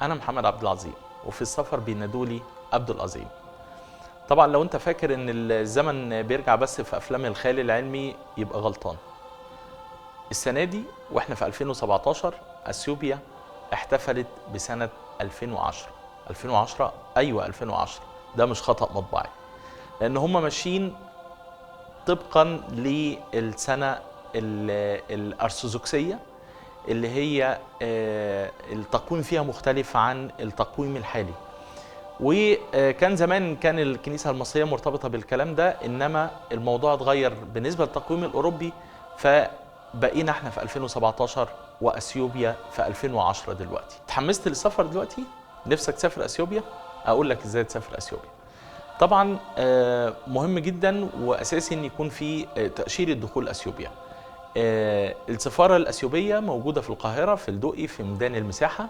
أنا محمد عبد العظيم، وفي السفر بينادولي عبد العظيم. طبعا لو أنت فاكر إن الزمن بيرجع بس في أفلام الخيال العلمي يبقى غلطان. السنة دي وإحنا في 2017 أثيوبيا احتفلت بسنة 2010. 2010 أيوة 2010، ده مش خطأ مطبعي، لأن هم ماشيين طبقا للسنة الأرثوذكسية اللي هي التقويم فيها مختلف عن التقويم الحالي. وكان زمان كان الكنيسة المصرية مرتبطة بالكلام ده، إنما الموضوع اتغير بالنسبة للتقويم الأوروبي، فبقينا احنا في 2017 وأثيوبيا في 2010 دلوقتي. اتحمست للسفر دلوقتي؟ نفسك تسافر أثيوبيا؟ أقول لك إزاي تسافر أثيوبيا. طبعا مهم جدا وأساسي إن يكون في تأشيرة دخول أثيوبيا. السفارة الأثيوبية موجودة في القاهرة في الدقي في ميدان المساحة.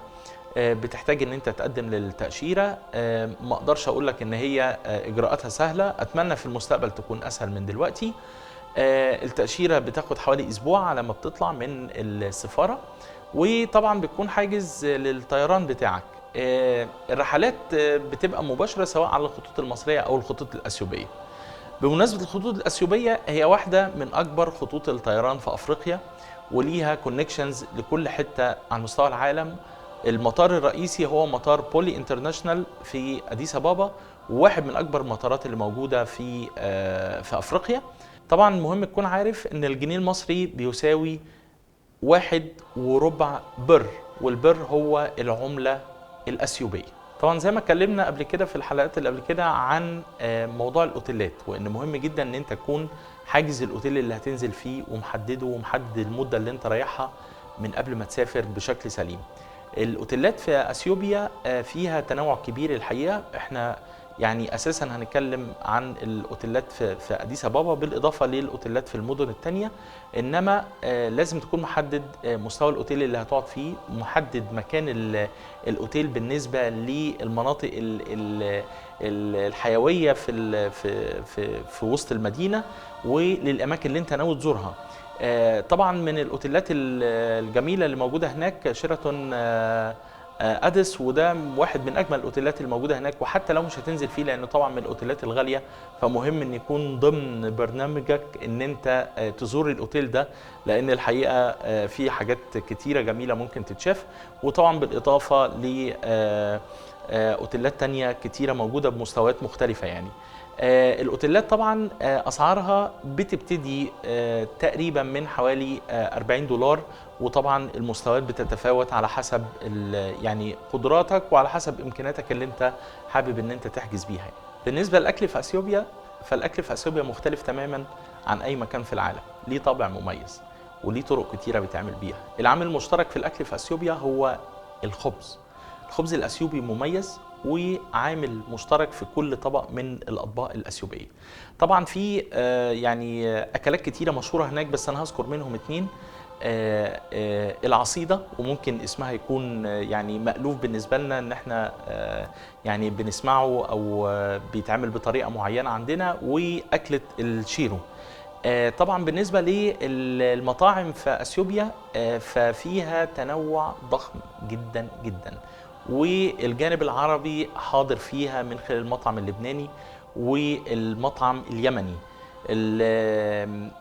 بتحتاج ان انت تقدم للتأشيرة. ما اقدرش اقول لك ان هي اجراءاتها سهلة، اتمنى في المستقبل تكون اسهل من دلوقتي. التأشيرة بتاخد حوالي اسبوع على ما بتطلع من السفارة، وطبعا بتكون حاجز للطيران بتاعك. الرحلات بتبقى مباشرة سواء على الخطوط المصرية او الخطوط الأثيوبية. بمناسبة الخطوط الأثيوبية، هي واحدة من أكبر خطوط الطيران في أفريقيا، وليها كونكشنز لكل حتة على مستوى العالم. المطار الرئيسي هو مطار بولي انترناشنال في أديس أبابا، وواحد من أكبر المطارات اللي موجودة في أفريقيا. طبعا مهم تكون عارف إن الجنيه المصري بيساوي 1.25 بر، والبر هو العملة الأثيوبية. طبعا زي ما اتكلمنا قبل كده في الحلقات اللي قبل كده عن موضوع الاوتيلات، وان مهم جدا ان انت تكون حاجز الاوتيل اللي هتنزل فيه ومحدده ومحدد المده اللي انت رايحها من قبل ما تسافر بشكل سليم. الاوتيلات في اثيوبيا فيها تنوع كبير الحقيقه. احنا يعني اساسا هنتكلم عن الاوتيلات في اديس ابابا بالاضافه للاوتيلات في المدن الثانيه، انما لازم تكون محدد مستوى الاوتيل اللي هتقعد فيه، محدد مكان الاوتيل بالنسبه للمناطق الحيويه في وسط المدينه، وللاماكن اللي انت ناوي تزورها. طبعا من الاوتيلات الجميله اللي موجوده هناك شيراتون اديس، وده واحد من اجمل الاوتيلات الموجوده هناك. وحتى لو مش هتنزل فيه لانه طبعا من الاوتيلات الغاليه، فمهم ان يكون ضمن برنامجك ان انت تزور الاوتيل ده، لان الحقيقه في حاجات كتيره جميله ممكن تتشاف. وطبعا بالاضافه ل اوتيلات تانية كتيره موجوده بمستويات مختلفه يعني. الاوتيلات طبعا اسعارها بتبتدي تقريبا من حوالي $40، وطبعا المستويات بتتفاوت على حسب يعني قدراتك وعلى حسب امكانياتك اللي انت حابب ان انت تحجز بيها. بالنسبه للاكل في اثيوبيا، فالاكل في اثيوبيا مختلف تماما عن اي مكان في العالم، ليه طابع مميز وليه طرق كتيره بيتعمل بيها. العامل المشترك في الاكل في اثيوبيا هو الخبز. الخبز الاثيوبي مميز وعامل مشترك في كل طبق من الاطباق الاثيوبيه. طبعا في يعني اكلات كتيره مشهوره هناك، بس انا هذكر منهم اتنين. العصيده، وممكن اسمها يكون يعني مألوف بالنسبه لنا ان احنا يعني بنسمعه او بيتعمل بطريقه معينه عندنا، واكله الشيرو. طبعا بالنسبه للمطاعم في اثيوبيا ففيها تنوع ضخم جدا جدا، والجانب العربي حاضر فيها من خلال المطعم اللبناني والمطعم اليمني.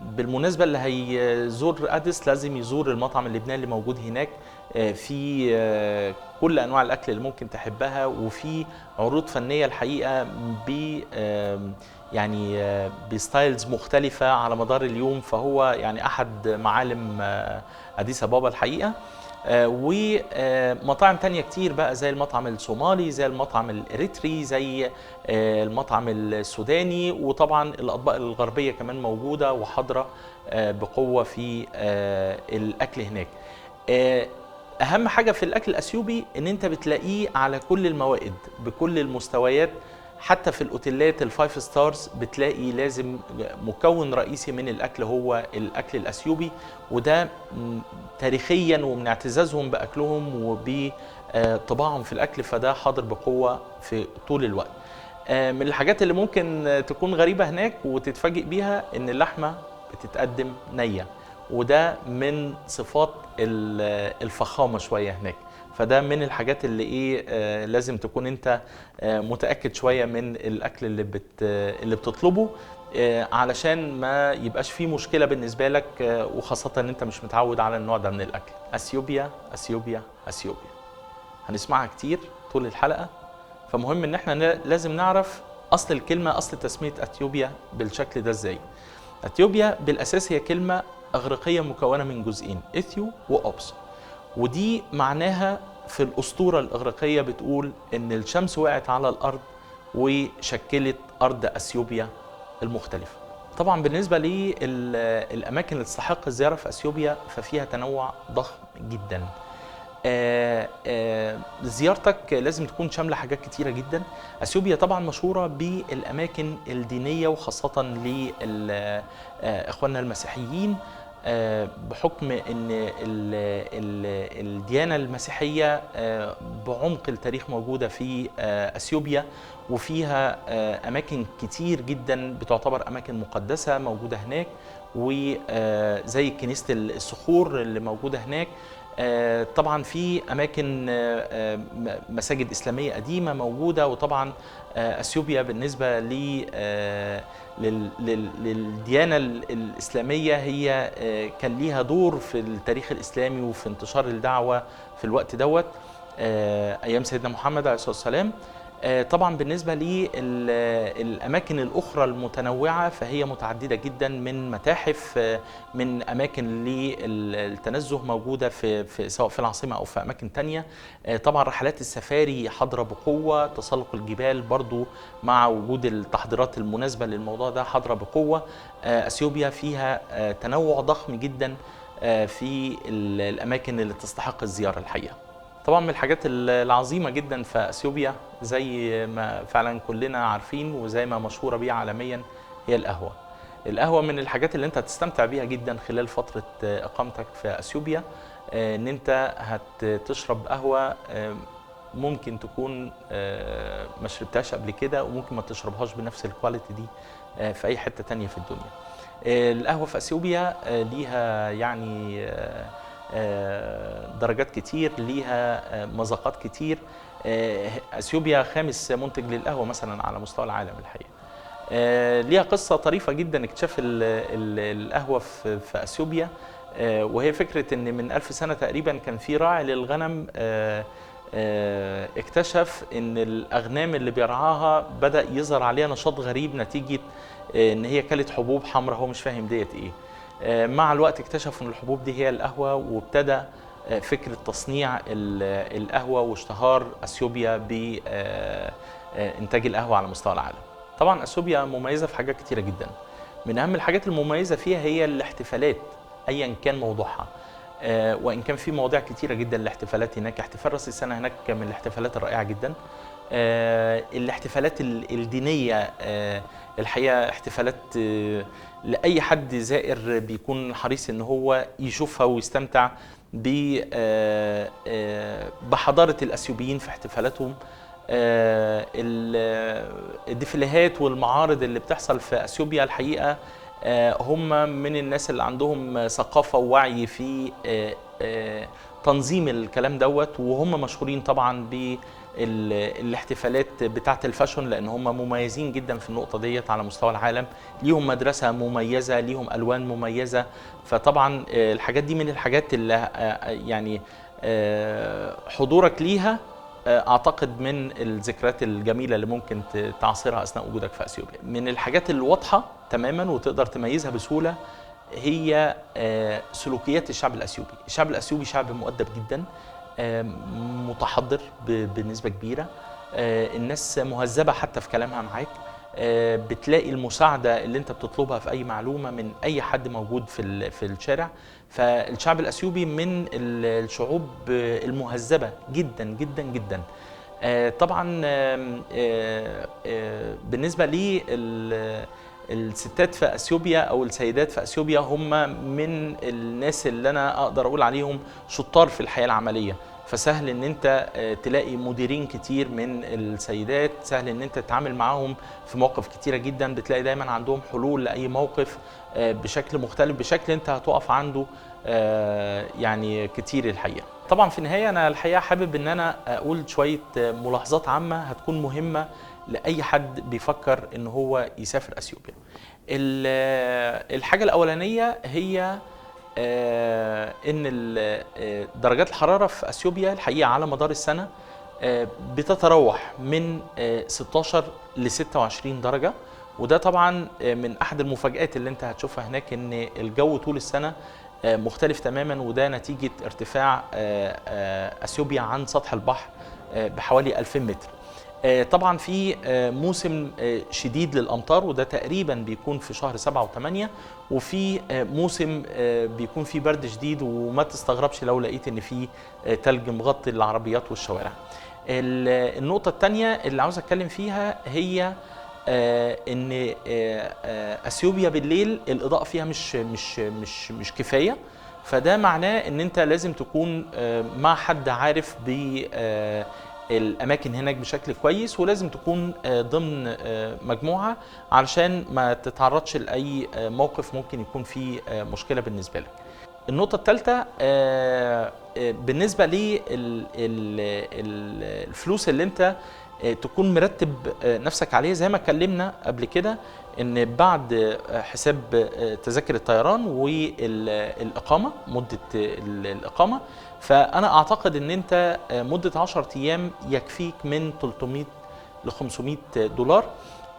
بالمناسبة اللي هيزور أديس لازم يزور المطعم اللبناني اللي موجود هناك، في كل أنواع الأكل اللي ممكن تحبها، وفي عروض فنية الحقيقة يعني بستايلز مختلفة على مدار اليوم. فهو يعني أحد معالم أديس أبابا الحقيقة. ومطاعم تانية كتير بقى زي المطعم الصومالي، زي المطعم الإريتري، زي المطعم السوداني، وطبعا الأطباق الغربية كمان موجودة وحاضرة بقوة في الأكل هناك. أهم حاجة في الأكل الأثيوبي إن أنت بتلاقيه على كل الموائد بكل المستويات. حتى في الاوتيلات الفايف ستارز بتلاقي لازم مكون رئيسي من الاكل هو الاكل الاثيوبي، وده تاريخيا ومن اعتزازهم باكلهم وبطباعهم في الاكل، فده حاضر بقوه في طول الوقت. من الحاجات اللي ممكن تكون غريبه هناك وتتفاجئ بيها ان اللحمه بتتقدم نيه، وده من صفات الفخامه شويه هناك. فده من الحاجات اللي ايه لازم تكون انت متاكد شويه من الاكل اللي بتطلبه، علشان ما يبقاش فيه مشكله بالنسبه لك، وخاصه ان انت مش متعود على النوع ده من الاكل. اثيوبيا اثيوبيا اثيوبيا هنسمعها كتير طول الحلقه، فمهم ان احنا لازم نعرف اصل الكلمه، اصل تسميه اثيوبيا بالشكل ده ازاي. اثيوبيا بالاساس هي كلمه اغريقيه مكونه من جزئين، اثيو واوبس، ودي معناها في الاسطوره الاغريقيه بتقول ان الشمس وقعت على الارض وشكلت ارض اثيوبيا المختلفه. طبعا بالنسبه للاماكن اللي تستحق الزياره في اثيوبيا ففيها تنوع ضخم جدا. زيارتك لازم تكون شامله حاجات كتيره جدا. اثيوبيا طبعا مشهوره بالاماكن الدينيه، وخاصه لاخواننا المسيحيين، بحكم ان الديانه المسيحيه بعمق التاريخ موجوده في اثيوبيا، وفيها اماكن كتير جدا بتعتبر اماكن مقدسه موجوده هناك، وزي كنيسه الصخور اللي موجوده هناك. طبعا في اماكن مساجد اسلاميه قديمه موجوده. وطبعا اثيوبيا بالنسبه للديانه الاسلاميه هي كان ليها دور في التاريخ الاسلامي وفي انتشار الدعوه في الوقت دوت ايام سيدنا محمد عليه الصلاه والسلام. طبعا بالنسبه للاماكن الاخرى المتنوعه فهي متعدده جدا، من متاحف، من اماكن للتنزه موجوده في سواء في العاصمه او في اماكن تانية. طبعا رحلات السفاري حاضره بقوه، تسلق الجبال برضو مع وجود التحضيرات المناسبه للموضوع ده حاضره بقوه. اثيوبيا فيها تنوع ضخم جدا في الاماكن اللي تستحق الزياره الحقيقه. طبعا من الحاجات العظيمه جدا في اثيوبيا زي ما فعلا كلنا عارفين وزي ما مشهوره بيها عالميا هي القهوه. القهوه من الحاجات اللي انت هتستمتع بيها جدا خلال فتره اقامتك في اثيوبيا، ان انت هتشرب قهوه ممكن تكون ما شربتهاش قبل كده، وممكن ما تشربهاش بنفس الكواليتي دي في اي حته تانية في الدنيا. القهوه في اثيوبيا ليها يعني درجات كتير، ليها مذاقات كتير. اثيوبيا خامس منتج للقهوه مثلا على مستوى العالم الحقيقه. ليها قصه طريفه جدا اكتشاف القهوه في اثيوبيا، وهي فكره ان من 1000 سنه تقريبا كان في راعي للغنم اكتشف ان الاغنام اللي بيرعاها بدا يظهر عليها نشاط غريب نتيجه ان هي كلت حبوب حمراء، هو مش فاهم ديت ايه. مع الوقت اكتشفوا ان الحبوب دي هي القهوه، وابتدى فكره تصنيع القهوه واشتهار اثيوبيا بانتاج القهوه على مستوى العالم. طبعا اثيوبيا مميزه في حاجات كتيره جدا، من اهم الحاجات المميزه فيها هي الاحتفالات ايا كان موضوعها، وان كان في مواضيع كتيره جدا للاحتفالات هناك. احتفال راس السنه هناك من الاحتفالات الرائعه جدا. الاحتفالات الدينيه الحقيقه احتفالات لاي حد زائر بيكون حريص ان هو يشوفها ويستمتع بحضاره الاثيوبيين في احتفالاتهم. الديفيليهات والمعارض اللي بتحصل في اثيوبيا الحقيقه هم من الناس اللي عندهم ثقافه ووعي في تنظيم الكلام دوت، وهم مشهورين طبعا بالاحتفالات بتاعه الفاشون لان هم مميزين جدا في النقطه ديت على مستوى العالم. ليهم مدرسه مميزه، ليهم الوان مميزه. فطبعا الحاجات دي من الحاجات اللي يعني حضورك ليها اعتقد من الذكريات الجميله اللي ممكن تعاصرها اثناء وجودك في اثيوبيا. من الحاجات الواضحه تماما وتقدر تميزها بسهوله هي سلوكيات الشعب الاثيوبي. الشعب الاثيوبي شعب مؤدب جدا، متحضر بنسبه كبيره، الناس مهذبه حتى في كلامها معاك، بتلاقي المساعده اللي انت بتطلبها في اي معلومه من اي حد موجود في الشارع. فالشعب الاثيوبي من الشعوب المهذبه جدا جدا جدا. طبعا بالنسبه لي الستات في اثيوبيا او السيدات في اثيوبيا هم من الناس اللي انا اقدر اقول عليهم شطار في الحياه العمليه. فسهل ان انت تلاقي مديرين كتير من السيدات، سهل ان انت تتعامل معاهم في مواقف كتيرة جدا، بتلاقي دايما عندهم حلول لأي موقف بشكل مختلف، بشكل انت هتقف عنده يعني كتير الحقيقة. طبعا في النهاية أنا الحقيقة حابب ان انا اقول شوية ملاحظات عامة هتكون مهمة لأي حد بيفكر ان هو يسافر اثيوبيا. الحاجة الأولانية هي ان درجات الحراره في اثيوبيا الحقيقه على مدار السنه بتتراوح من 16 ل 26 درجه، وده طبعا من احد المفاجآت اللي انت هتشوفها هناك، ان الجو طول السنه مختلف تماما، وده نتيجه ارتفاع اثيوبيا عن سطح البحر بحوالي 2000 متر. طبعا في موسم شديد للامطار، وده تقريبا بيكون في شهر 7 و8، وفي موسم بيكون فيه برد شديد، وما تستغربش لو لقيت ان في تلج مغطي العربيات والشوارع. النقطة الثانية اللي عاوز اتكلم فيها هي ان اثيوبيا بالليل الاضاءة فيها مش كفاية، فده معناه ان انت لازم تكون مع حد عارف الاماكن هناك بشكل كويس، ولازم تكون ضمن مجموعه علشان ما تتعرضش لاي موقف ممكن يكون فيه مشكله بالنسبه لك. النقطه الثالثه بالنسبه للفلوس اللي انت تكون مرتب نفسك عليه، زي ما اتكلمنا قبل كده ان بعد حساب تذاكر الطيران والاقامه، مده الاقامه، فانا اعتقد ان انت مده 10 ايام يكفيك من 300 ل 500 دولار،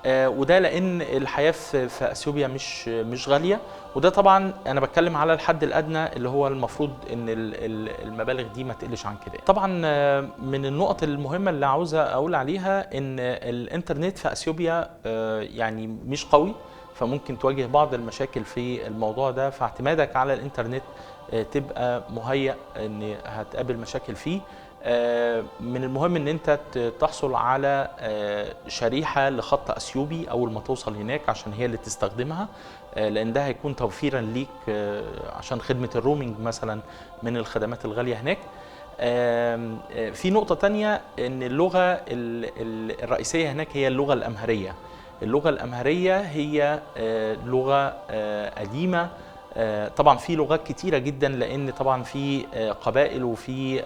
وده لان الحياه في اثيوبيا مش غاليه، وده طبعا انا بتكلم على الحد الادنى اللي هو المفروض ان المبالغ دي ما تقلش عن كده. طبعا من النقط المهمه اللي عاوز اقول عليها ان الانترنت في اثيوبيا يعني مش قوي، فممكن تواجه بعض المشاكل في الموضوع ده، فاعتمادك على الانترنت تبقى مهيأ ان هتقابل مشاكل فيه. من المهم ان انت تحصل على شريحة لخط اثيوبي اول ما توصل هناك عشان هي اللي تستخدمها، لان ده هيكون توفيرا ليك عشان خدمة الرومينج مثلا من الخدمات الغالية هناك. في نقطة تانية ان اللغة الرئيسية هناك هي اللغة الامهرية. اللغة الامهرية هي لغة قديمة، طبعا في لغات كتيرة جدا، لان طبعا في قبائل وفي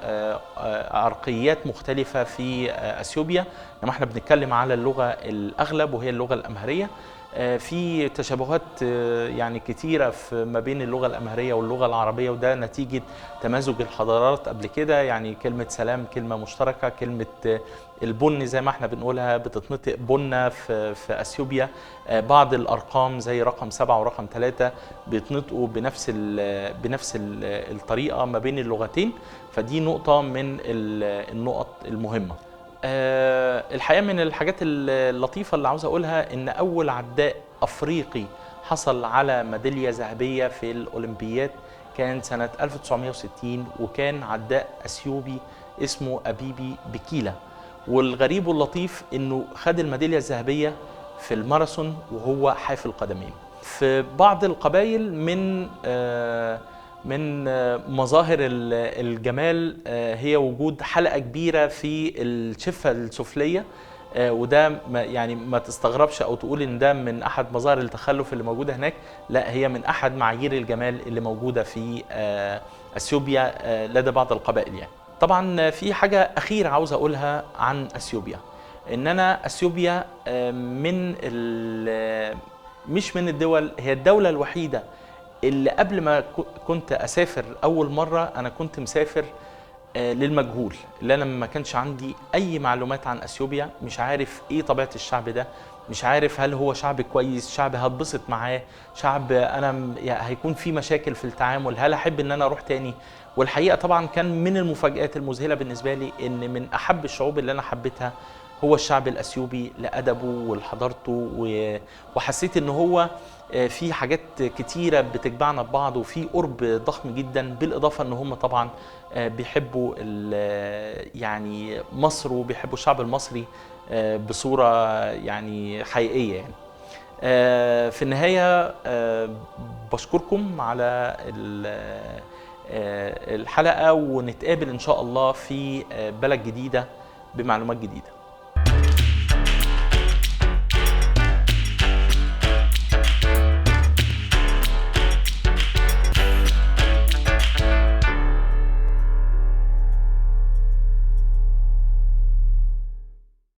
عرقيات مختلفة في اثيوبيا، لما احنا بنتكلم على اللغة الاغلب وهي اللغة الامهرية. في تشابهات يعني كتيرة ما بين اللغة الامهرية واللغة العربية، وده نتيجة تمازج الحضارات قبل كده، يعني كلمة سلام كلمة مشتركة، كلمة البن زي ما احنا بنقولها بتتنطق بنة في اثيوبيا، بعض الارقام زي رقم 7 ورقم 3 بيتنطقوا بنفس الطريقة ما بين اللغتين، فدي نقطة من النقط المهمة. الحقيقة من الحاجات اللطيفة اللي عاوز أقولها إن أول عداء أفريقي حصل على ميدالية ذهبية في الأولمبياد كان سنة 1960، وكان عداء أثيوبي اسمه أبيبي بكيلة، والغريب واللطيف إنه خد الميدالية الذهبية في الماراثون وهو حافي القدمين. في بعض القبائل من مظاهر الجمال هي وجود حلقة كبيرة في الشفة السفلية، وده يعني ما تستغربش او تقول ان ده من احد مظاهر التخلف اللي موجودة هناك، لا هي من احد معايير الجمال اللي موجودة في اثيوبيا لدى بعض القبائل يعني. طبعا في حاجة اخيرة عاوز اقولها عن اثيوبيا، ان انا اثيوبيا مش من الدول، هي الدولة الوحيدة اللي قبل ما كنت اسافر اول مرة انا كنت مسافر للمجهول، اللي انا ما كانش عندي اي معلومات عن اثيوبيا، مش عارف ايه طبيعة الشعب ده، مش عارف هل هو شعب كويس، شعب هتبسط معاه، شعب انا هيكون في مشاكل في التعامل، هل احب ان انا اروح تاني. والحقيقة طبعا كان من المفاجآت المذهلة بالنسبة لي ان من احب الشعوب اللي انا حبيتها هو الشعب الاثيوبي لادبه ولحضارته، وحسيت ان هو في حاجات كتيرة بتجمعنا ببعض، وفي قرب ضخم جدا، بالاضافة ان هم طبعا بيحبوا يعني مصر، وبيحبوا الشعب المصري بصورة يعني حقيقية يعني. في النهاية بشكركم على الحلقة، ونتقابل إن شاء الله في بلد جديدة بمعلومات جديدة.